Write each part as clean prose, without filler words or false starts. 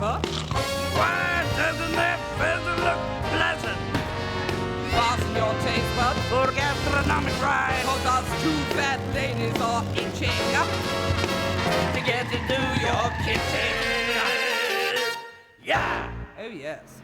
Jennifer. Why doesn't that feather look pleasant? Fasten your taste buds, For gastronomic ride, cause us two fat ladies are itching to get into your kitchen. Yeah! Oh, yes.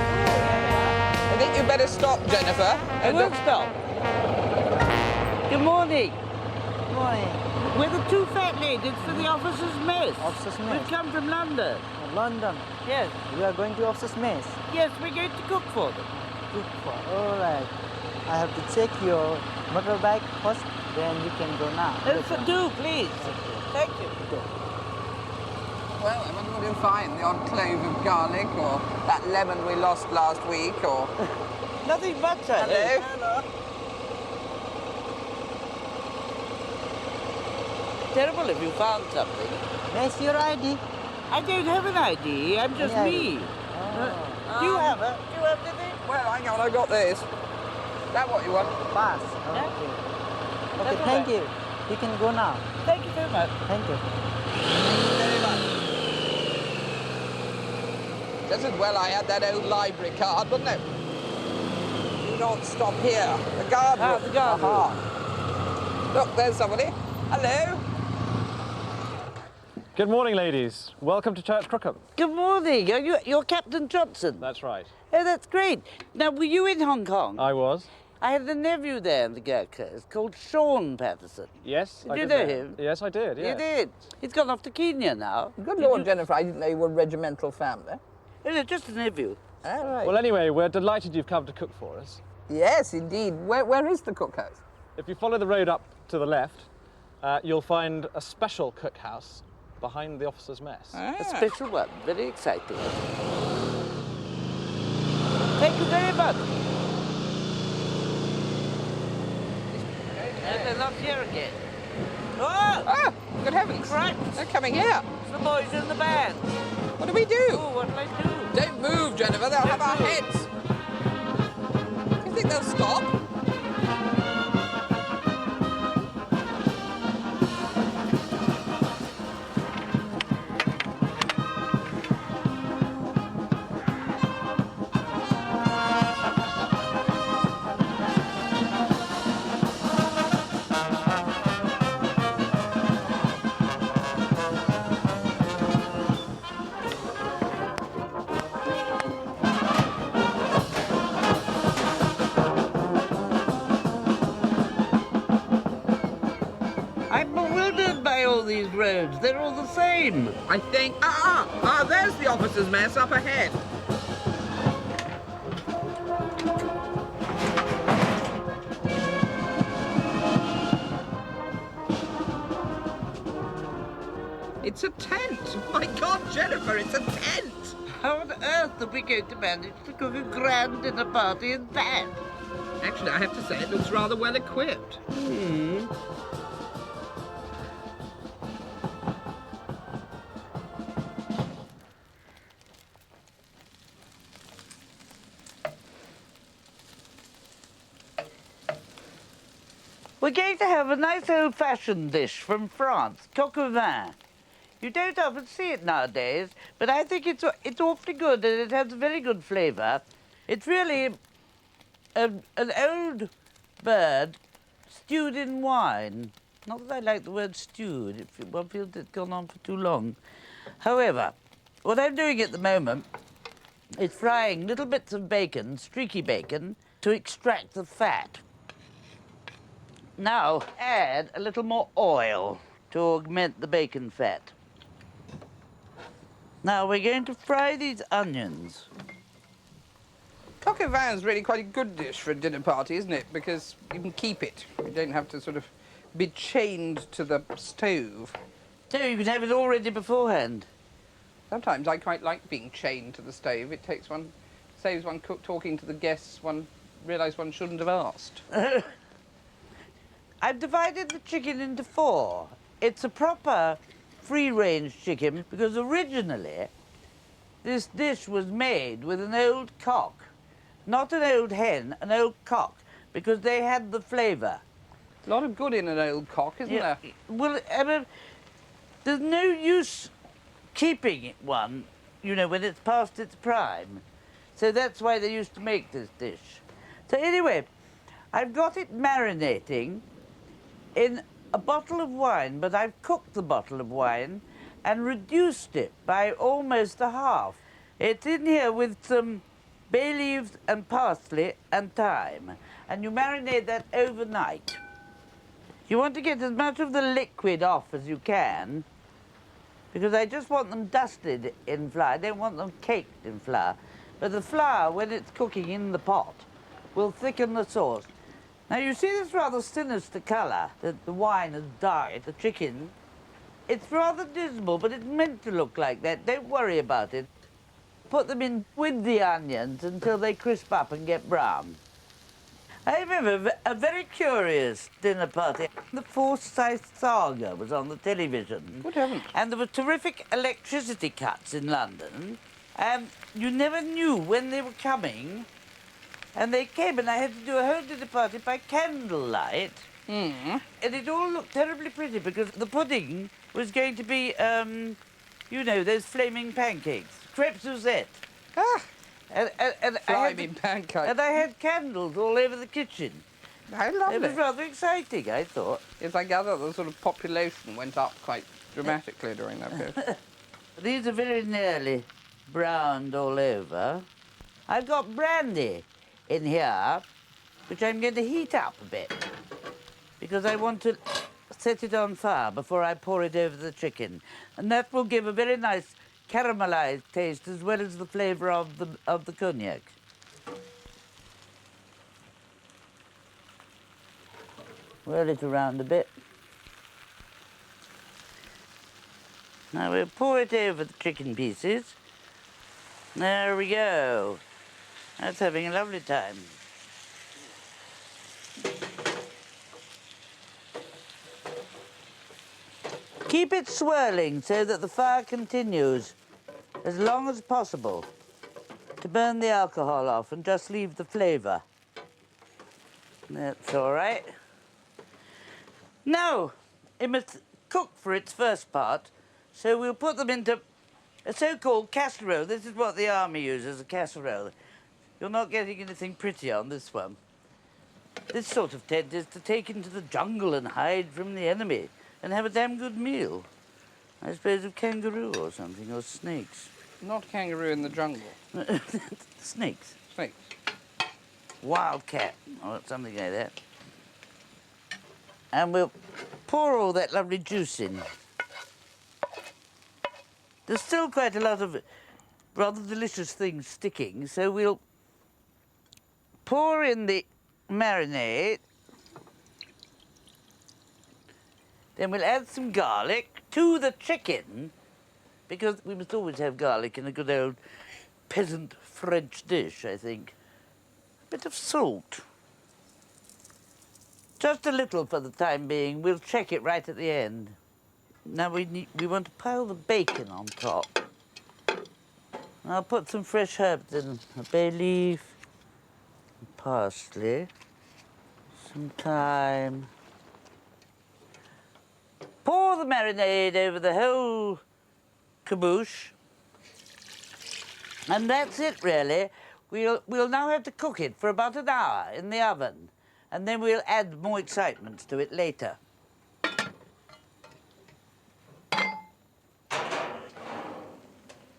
I think you better stop, Jennifer. I will stop. Good morning. Good morning. We're the two fat ladies for the officers' mess. Officers' mess? We've come from London. London. Yes. We are going to officers' mess. Yes, we're going to cook for them. Good for. All right. I have to check your motorbike first, then you can go now. Do, please. Thank you. Well, I wonder what you'll find. The odd clove of garlic or that lemon we lost last week or... Nothing much, Hello? Terrible if you found something. Where's your ID? I don't have an ID. I'm just Any me. Oh. Do you have it? Do you have anything? Well, hang on, I got this. That what you want? Pass. Yeah. Okay. That's Okay, all thank right. you. You can go now. Thank you so much. Thank you. Thank you very much. Just as well I had that old library card, wouldn't it? Do not stop here. The guard room. The guard room. Aha. Look, there's somebody. Hello. Good morning, ladies. Welcome to Church Crookham. Good morning. You're Captain Johnson. That's right. Oh, that's great. Now, were you in Hong Kong? I was. I had a nephew there in the Gurkhas called Sean Patterson. Yes. I Did you did know that. him? Yes, I did. You Yes. did. He's gone off to Kenya now. Good Did Lord, you- Jennifer, I didn't know you were a regimental family. Oh, no, just a nephew. All right. Well, anyway, we're delighted you've come to cook for us. Yes, indeed. Where is the cookhouse? If you follow the road up to the left, you'll find a special cookhouse behind the officers' mess. A special one. Very exciting. Thank you very much. And they're not here again. Oh! Ah, good heavens. Right. They're coming here. It's the boys in the band. What do we do? Oh, what'll I do? Don't move, Jennifer. They'll have our heads. Do you think they'll stop? I'm bewildered by all these roads. They're all the same. I think... there's the officer's mess up ahead. It's a tent. My God, Jennifer, it's a tent. How on earth are we going to manage to cook a grand dinner party in that? Actually, I have to say, it looks rather well equipped. We're going to have a nice old-fashioned dish from France, coq au vin. You don't often see it nowadays, but I think it's awfully good and it has a very good flavour. It's really an old bird stewed in wine. Not that I like the word stewed. One feels it's gone on for too long. However, what I'm doing at the moment is frying little bits of bacon, streaky bacon, to extract the fat. Now, add a little more oil to augment the bacon fat. Now, we're going to fry these onions. Coq au vin is really quite a good dish for a dinner party, isn't it? Because you can keep it. You don't have to sort of be chained to the stove. So you can have it all ready beforehand. Sometimes I quite like being chained to the stove. It saves one talking to the guests one realise one shouldn't have asked. I've divided the chicken into 4. It's a proper free-range chicken because originally this dish was made with an old cock. Not an old hen, an old cock, because they had the flavour. A lot of good in an old cock, isn't there? Well, I mean, there's no use keeping one, you know, when it's past its prime. So that's why they used to make this dish. So anyway, I've got it marinating in a bottle of wine, but I've cooked the bottle of wine and reduced it by almost a half. It's in here with some bay leaves and parsley and thyme, and you marinate that overnight. You want to get as much of the liquid off as you can, because I just want them dusted in flour. I don't want them caked in flour. But the flour, when it's cooking in the pot, will thicken the sauce. Now, you see this rather sinister colour that the wine has dyed the chicken? It's rather dismal, but it's meant to look like that. Don't worry about it. Put them in with the onions until they crisp up and get brown. I remember a very curious dinner party. The Forsyth Saga was on the television. Good heavens. And there were terrific electricity cuts in London. And you never knew when they were coming. And they came, and I had to do a whole dinner party by candlelight. Mm. And it all looked terribly pretty because the pudding was going to be, you know, those flaming pancakes, crêpe Suzette. Ah, And flaming pancakes. And I had candles all over the kitchen. How It lovely. was rather exciting, I thought. Yes, I gather the sort of population went up quite dramatically during that period. These are very nearly browned all over. I've got brandy in here, which I'm going to heat up a bit because I want to set it on fire before I pour it over the chicken. And that will give a very nice caramelized taste as well as the flavour of the cognac. Whirl it around a bit. Now we'll pour it over the chicken pieces. There we go. That's having a lovely time. Keep it swirling so that the fire continues as long as possible to burn the alcohol off and just leave the flavour. That's all right. Now, it must cook for its first part, so we'll put them into a so-called casserole. This is what the army uses, a casserole. You're not getting anything pretty on this one. This sort of tent is to take into the jungle and hide from the enemy and have a damn good meal. I suppose of kangaroo or something, or snakes. Not kangaroo in the jungle. Snakes. Snakes. Wildcat, or something like that. And we'll pour all that lovely juice in. There's still quite a lot of rather delicious things sticking, so we'll pour in the marinade. Then we'll add some garlic to the chicken, because we must always have garlic in a good old peasant French dish, I think. A bit of salt. Just a little for the time being. We'll check it right at the end. Now we want to pile the bacon on top. And I'll put some fresh herbs in. A bay leaf, parsley, some thyme. Pour the marinade over the whole caboose. And that's it, really. We'll now have to cook it for about an hour in the oven. And then we'll add more excitement to it later.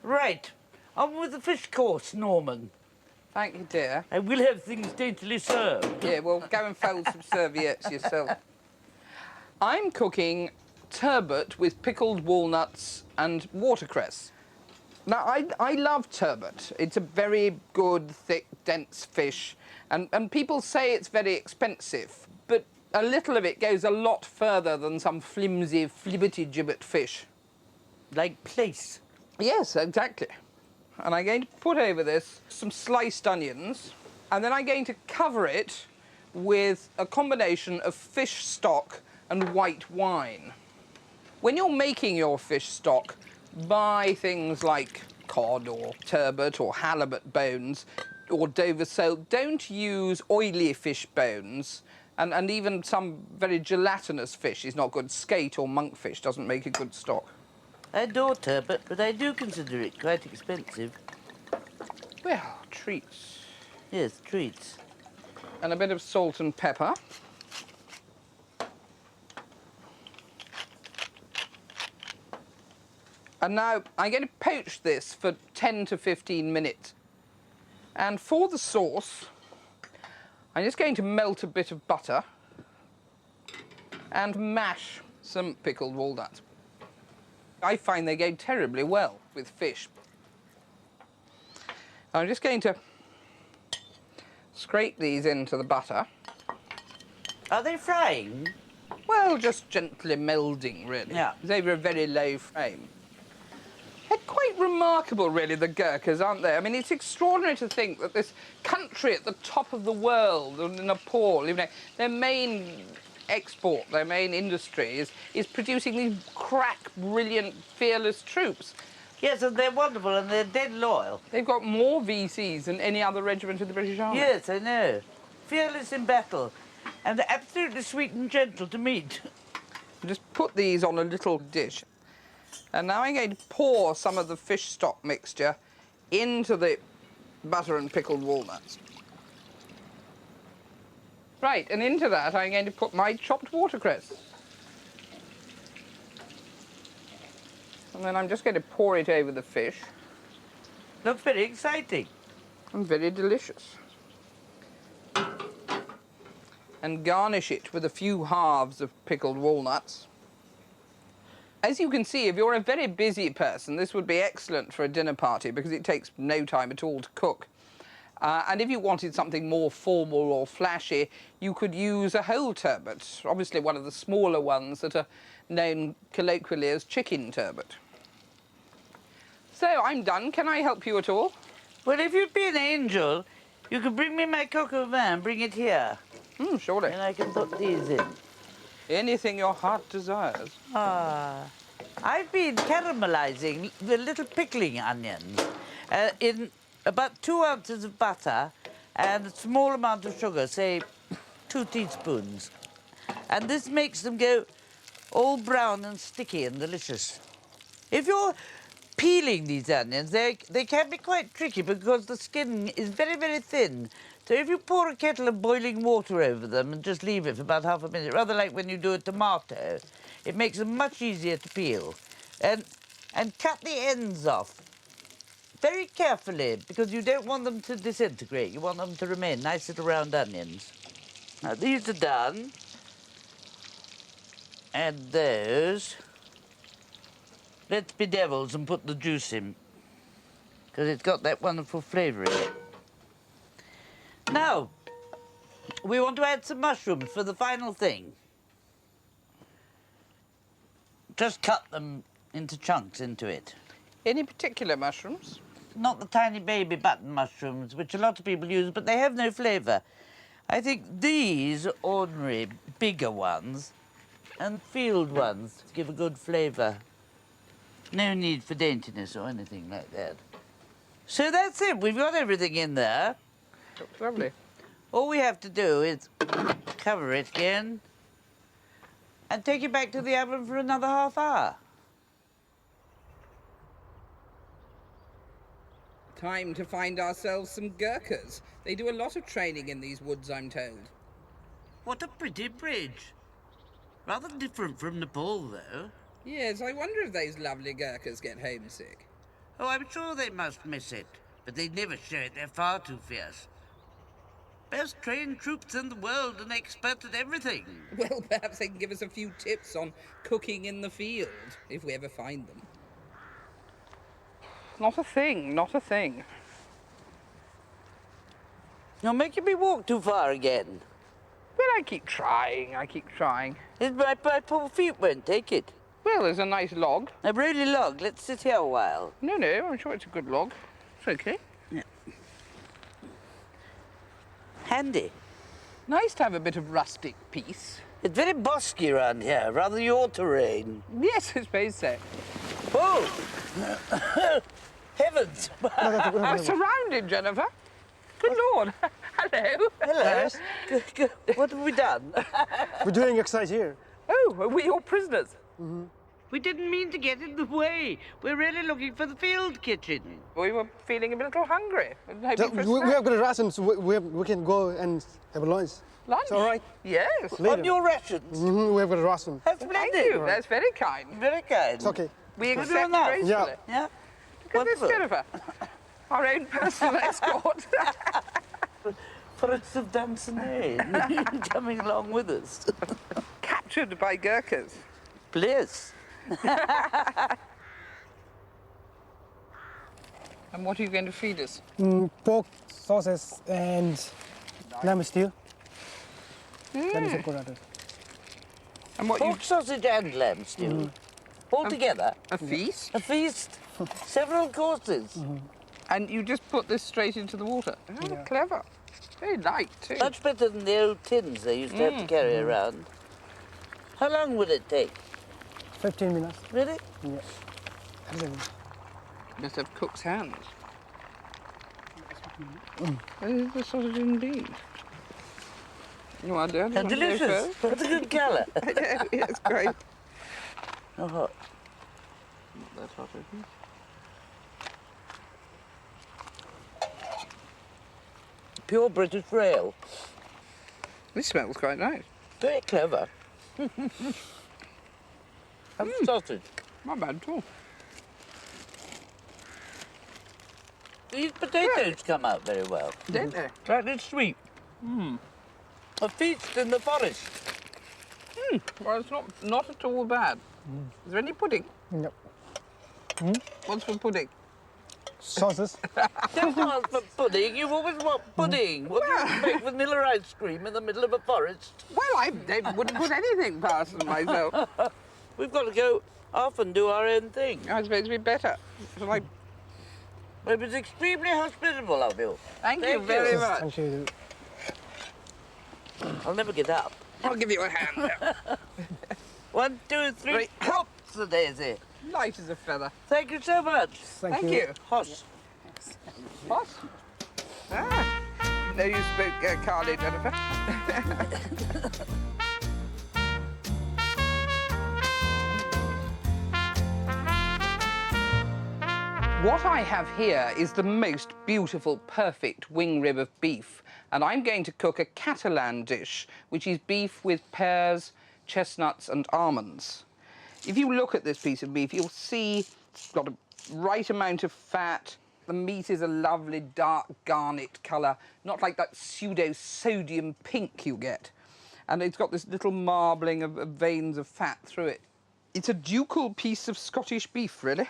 Right, on with the fish course, Norman. Thank you, dear. And we'll have things daintily served. Yeah, well, go and fold some serviettes yourself. I'm cooking turbot with pickled walnuts and watercress. Now, I love turbot. It's a very good, thick, dense fish. And people say it's very expensive, but a little of it goes a lot further than some flimsy, flibbity-gibbet fish. Like plaice. Yes, exactly. And I'm going to put over this some sliced onions, and then I'm going to cover it with a combination of fish stock and white wine. When you're making your fish stock, buy things like cod or turbot or halibut bones or Dover sole. Don't use oily fish bones, and even some very gelatinous fish is not good. Skate or monkfish doesn't make a good stock. I adore turbot, but I do consider it quite expensive. Well, treats. Yes, treats. And a bit of salt and pepper. And now I'm going to poach this for 10 to 15 minutes. And for the sauce, I'm just going to melt a bit of butter and mash some pickled walnuts. I find they go terribly well with fish. I'm just going to scrape these into the butter. Are they frying? Well, just gently melding, really. Yeah. It's over a very low flame. They're quite remarkable, really, the Gurkhas, aren't they? I mean, it's extraordinary to think that this country at the top of the world, Nepal, you know, their main export, their main industry is producing these crack, brilliant, fearless troops. Yes, and they're wonderful and they're dead loyal. They've got more VCs than any other regiment of the British Army. Yes, I know. Fearless in battle and absolutely sweet and gentle to meet. Just put these on a little dish. And now I'm going to pour some of the fish stock mixture into the butter and pickled walnuts. Right, and into that I'm going to put my chopped watercress. And then I'm just going to pour it over the fish. Looks very exciting. And very delicious. And garnish it with a few halves of pickled walnuts. As you can see, if you're a very busy person, this would be excellent for a dinner party because it takes no time at all to cook. And if you wanted something more formal or flashy, you could use a whole turbot, obviously one of the smaller ones that are known colloquially as chicken turbot. So I'm done. Can I help you at all? Well, if you'd be an angel, you could bring me my coq au vin, bring it here. Surely. And I can put these in. Anything your heart desires. I've been caramelizing the little pickling onions in about 2 ounces of butter and a small amount of sugar, say 2 teaspoons. And this makes them go all brown and sticky and delicious. If you're peeling these onions, they can be quite tricky because the skin is very, very thin. So if you pour a kettle of boiling water over them and just leave it for about half a minute, rather like when you do a tomato, it makes them much easier to peel. And cut the ends off very carefully because you don't want them to disintegrate. You want them to remain nice little round onions. Now these are done. Add those. Let's be devils and put the juice in because it's got that wonderful flavour in it. Now, we want to add some mushrooms for the final thing. Just cut them into chunks into it. Any particular mushrooms? Not the tiny baby button mushrooms, which a lot of people use, but they have no flavour. I think these ordinary, bigger ones and field ones give a good flavour. No need for daintiness or anything like that. So that's it. We've got everything in there. Looks lovely. All we have to do is cover it again and take it back to the oven for another half hour. Time to find ourselves some Gurkhas. They do a lot of training in these woods, I'm told. What a pretty bridge. Rather different from Nepal, though. Yes, I wonder if those lovely Gurkhas get homesick. Oh, I'm sure they must miss it, but they never show it. They're far too fierce. Best trained troops in the world and expert at everything. Well, perhaps they can give us a few tips on cooking in the field, if we ever find them. Not a thing, not a thing. You're making me walk too far again. But I keep trying, I keep trying. My poor feet won't take it. Well, there's a nice log. A really log. Let's sit here a while. No, I'm sure it's a good log. It's okay. Handy. Nice to have a bit of rustic peace. It's very bosky around here, rather your terrain. Yes, I suppose so. Oh! Heavens! I'm surrounded, Jennifer. Good Lord. Hello. Hello. What have we done? We're doing exercise here. Oh, are we your prisoners? We didn't mean to get in the way. We're really looking for the field kitchen. We were feeling a little hungry. And hoping for a We snack. have got a ration, so we can go and have a lunch. Lunch? It's all right. Yes. Later. On your rations. We have got a ration. That's Thank splendid. you. That's very kind. Very kind. It's okay. We We're accept doing that. gracefully. Yeah. Look at this, Wonderful. Jennifer. Our own personal escort. Forest of Dunsinane coming along with us. Captured by Gurkhas. Bliss. And what are you going to feed us? Pork, sauces, and lamb stew. Lamb stew. And what you... Pork sausage and lamb stew. All together. A feast? A feast. Several courses. And you just put this straight into the water. Oh, clever. Very light, too. Much better than the old tins they used to have to carry around. How long would it take? 15 minutes. Really? Yeah. Must have cook's hands. That is the sausage indeed. You are doing And delicious. What a good colour. It's great. Not hot. Not that hot, isn't it? Pure British rail. This smells quite nice. Very clever. Have sausage. Not bad at all. These potatoes come out very well. Don't they? Slightly sweet. A feast in the forest. Well, it's not at all bad. Is there any pudding? Yep. What's for pudding? Sauces. Don't ask for pudding. You always want pudding. What do you expect vanilla ice cream in the middle of a forest? Well, they wouldn't put anything past myself. We've got to go off and do our own thing. I suppose we'd better. Shall I... It was extremely hospitable of you. Thank you very much. Thank you. I'll never get up. I'll give you a hand. 1, 2, 3. Right. Hops the daisy. Light as a feather. Thank you so much. Thank Thank you. you. Hoss. What? Ah. No, you spoke Carly, Jennifer. What I have here is the most beautiful, perfect wing rib of beef, and I'm going to cook a Catalan dish, which is beef with pears, chestnuts and almonds. If you look at this piece of beef, you'll see it's got a right amount of fat. The meat is a lovely dark garnet colour, not like that pseudo-sodium pink you get. And it's got this little marbling of veins of fat through it. It's a ducal piece of Scottish beef, really.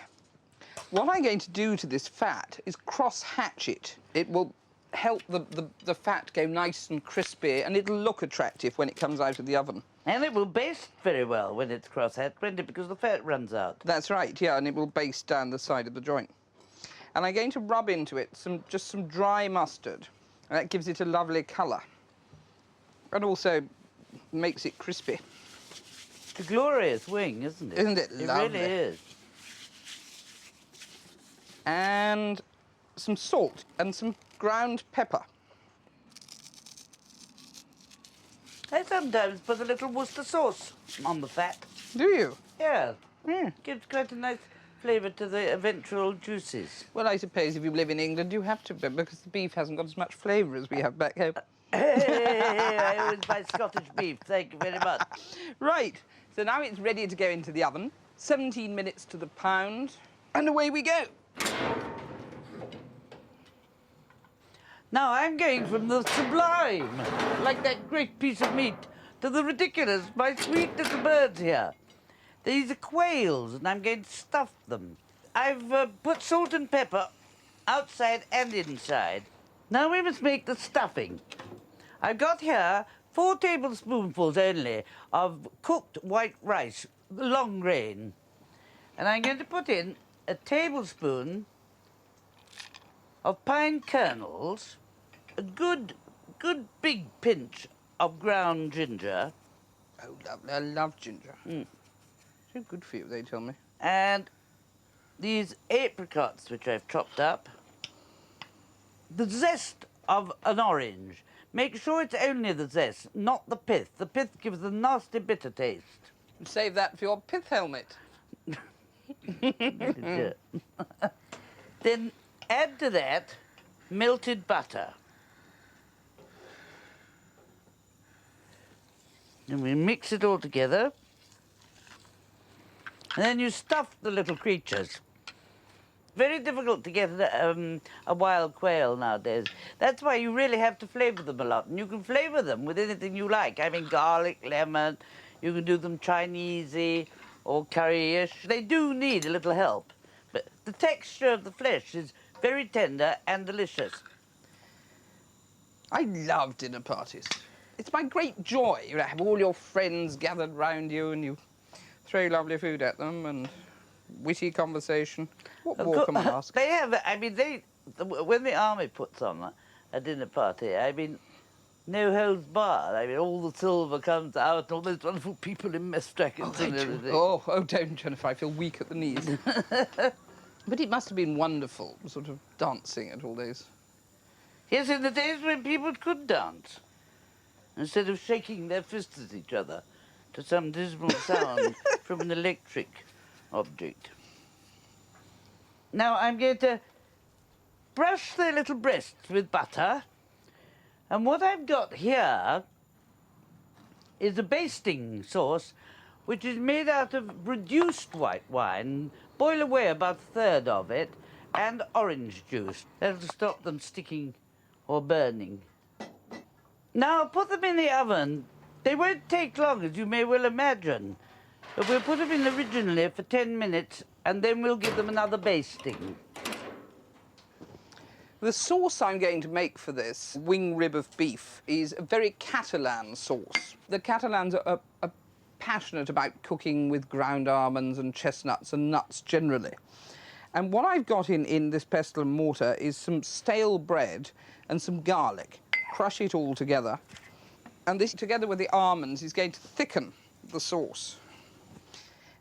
What I'm going to do to this fat is cross-hatch it. It will help the fat go nice and crispy, and it'll look attractive when it comes out of the oven. And it will baste very well when it's cross-hatched, won't it? Because the fat runs out. That's right, yeah, and it will baste down the side of the joint. And I'm going to rub into it just some dry mustard. And that gives it a lovely colour. And also makes it crispy. It's a glorious wing, isn't it? Isn't it It lovely? really is. And some salt and some ground pepper. I sometimes put a little Worcester sauce on the fat. Do you? Yeah. Yeah. Gives quite a nice flavour to the eventual juices. Well, I suppose if you live in England, you have to, because the beef hasn't got as much flavour as we have back home. I always buy Scottish beef. Thank you very much. Right, so now it's ready to go into the oven. 17 minutes to the pound, and away we go. Now I'm going from the sublime, like that great piece of meat, to the ridiculous, my sweet little birds here. These are quails, and I'm going to stuff them. I've put salt and pepper outside and inside. Now we must make the stuffing. I've got here 4 tablespoonfuls only of cooked white rice, long grain. And I'm going to put in a tablespoon of pine kernels, a good big pinch of ground ginger, Oh, lovely. I love ginger. So good for you, they tell me. and these apricots which I've chopped up, the zest of an orange. Make sure it's only the zest, not the pith. The pith gives a nasty bitter taste. Save that for your pith helmet. Then add to that melted butter. And we mix it all together. And then you stuff the little creatures. Very difficult to get a wild quail nowadays. That's why you really have to flavour them a lot. And you can flavour them with anything you like. I mean, garlic, lemon. You can do them Chinesey or curry-ish. They do need a little help. But the texture of the flesh is very tender and delicious. I love dinner parties. It's my great joy. You have all your friends gathered round you and you throw lovely food at them and witty conversation. What more can one ask? They have, I mean, when the army puts on a dinner party, I mean, no holds barred. I mean, all the silver comes out and all those wonderful people in mess jackets and everything. Oh, don't, Jennifer. I feel weak at the knees. But it must have been wonderful, sort of dancing at all those. Yes, in the days when people could dance, instead of shaking their fists at each other to some dismal sound from an electric object. Now I'm going to brush their little breasts with butter. And what I've got here is a basting sauce which is made out of reduced white wine. Boil away about a third of it, and orange juice. That'll stop them sticking or burning. Now I'll put them in the oven. They won't take long, as you may well imagine. But we'll put them in originally for 10 minutes, and then we'll give them another basting. The sauce I'm going to make for this wing rib of beef is a very Catalan sauce. The Catalans are passionate about cooking with ground almonds and chestnuts and nuts generally. And what I've got in this pestle and mortar is some stale bread and some garlic. Crush it all together. And this, together with the almonds, is going to thicken the sauce.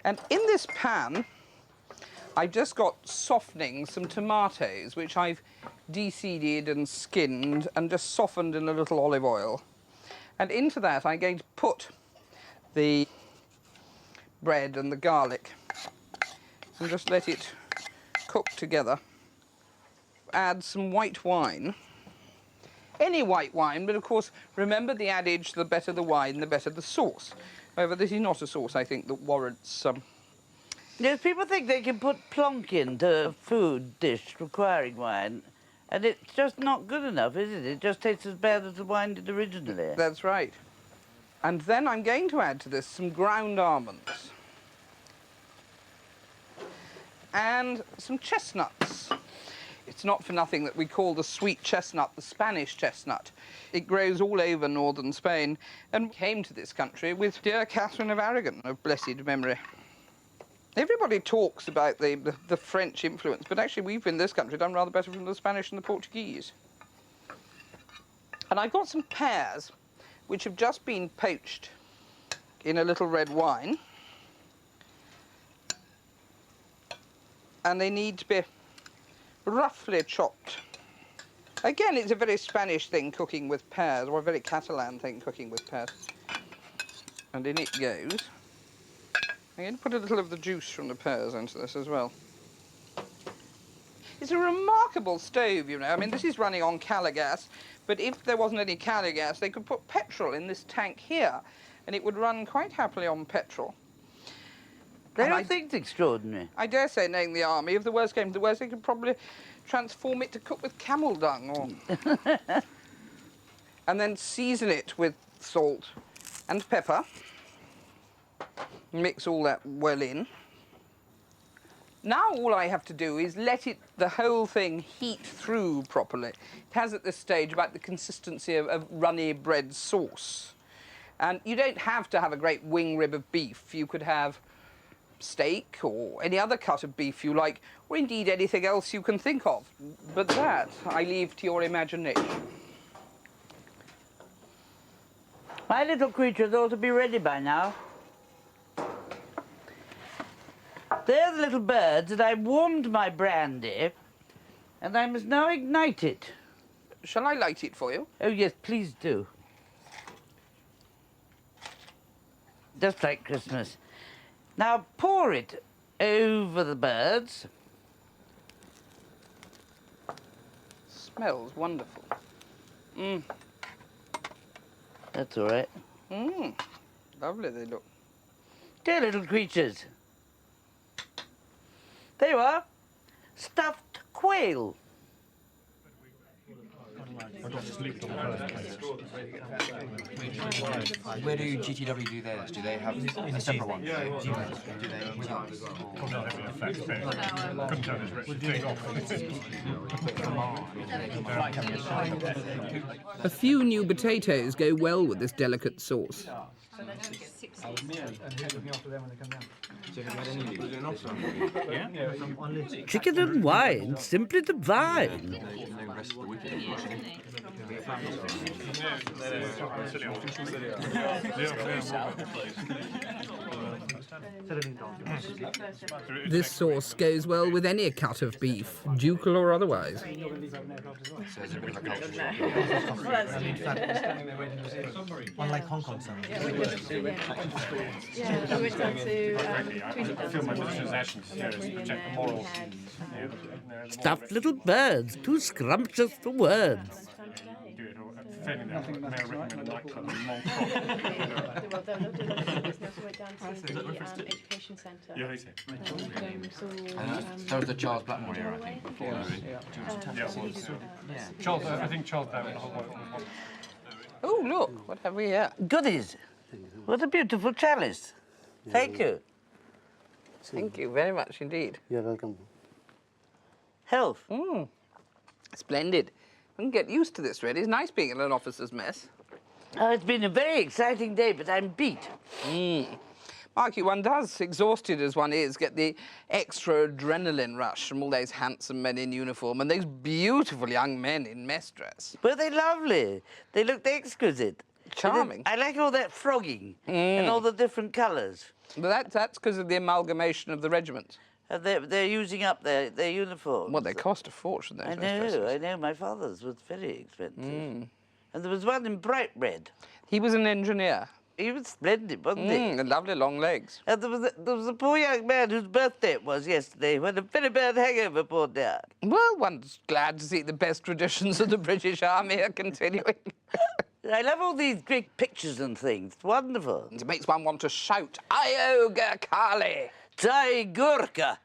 And in this pan, I've just got softening some tomatoes, which I've de-seeded and skinned and just softened in a little olive oil. And into that, I'm going to put the bread and the garlic and just let it cook together. Add some white wine. Any white wine, but of course, remember the adage, the better the wine, the better the sauce. However, this is not a sauce, I think, that warrants Yes, people think they can put plonk into a food dish requiring wine, and it's just not good enough, is it? It just tastes as bad as the wine did originally. That's right. And then I'm going to add to this some ground almonds. And some chestnuts. It's not for nothing that we call the sweet chestnut the Spanish chestnut. It grows all over northern Spain and came to this country with dear Catherine of Aragon, of blessed memory. Everybody talks about the French influence, but actually we've in this country done rather better from the Spanish and the Portuguese. And I've got some pears, which have just been poached in a little red wine. And they need to be roughly chopped. Again, it's a very Spanish thing, cooking with pears, or a very Catalan thing, cooking with pears. And in it goes. I'm going to put a little of the juice from the pears into this as well. It's a remarkable stove, you know. I mean, this is running on calogas, but if there wasn't any calogas, they could put petrol in this tank here, and it would run quite happily on petrol. They don't think it's extraordinary. I dare say, knowing the army, if the worst came to the worst, they could probably transform it to cook with camel dung, or... and then season it with salt and pepper. Mix all that well in. Now all I have to do is let the whole thing heat through properly. It has at this stage about the consistency of runny bread sauce. And you don't have to have a great wing rib of beef. You could have steak or any other cut of beef you like, or indeed anything else you can think of. But that I leave to your imagination. My little creatures ought to be ready by now. They're the little birds, and I warmed my brandy, and I must now ignite it. Shall I light it for you? Oh, yes, please do. Just like Christmas. Now pour it over the birds. Smells wonderful. Mmm. That's all right. Mmm. Lovely they look. Dear little creatures. There you are. Stuffed quail. Where do GTW do theirs? Do they have a separate one? A few new potatoes go well with this delicate sauce. Chicken and wine, simply divine. This sauce goes well with any cut of beef, ducal or otherwise. Unlike Hong Kong style. Yeah, we went down to Stuffed little birds, too scrumptious for words. education centre. Yeah, So was the Charles Blackmore era, I think. Charles, I think Charles Darwin. Oh, look, what have we here? Goodies. What a beautiful chalice. Thank you. Thank you very much indeed. You're welcome. Health. Mmm. Splendid. We can get used to this, really. It's nice being in an officer's mess. Oh, it's been a very exciting day, but I'm beat. Marky, one does, exhausted as one is, get the extra adrenaline rush from all those handsome men in uniform and those beautiful young men in mess dress. Were they lovely? They looked exquisite. Charming. I like all that frogging and all the different colours. But that's because of the amalgamation of the regiment. And they're using up their uniforms. Well, they cost a fortune, those mess dresses. I know. My father's was very expensive. And there was one in bright red. He was an engineer. He was splendid, wasn't he? And lovely long legs. And there was a poor young man whose birthday it was yesterday, who had a very bad hangover, poor dear. Well, one's glad to see the best traditions of the British Army are continuing. I love all these great pictures and things. It's wonderful. It makes one want to shout, Ioga Kali! Jai Gurkha!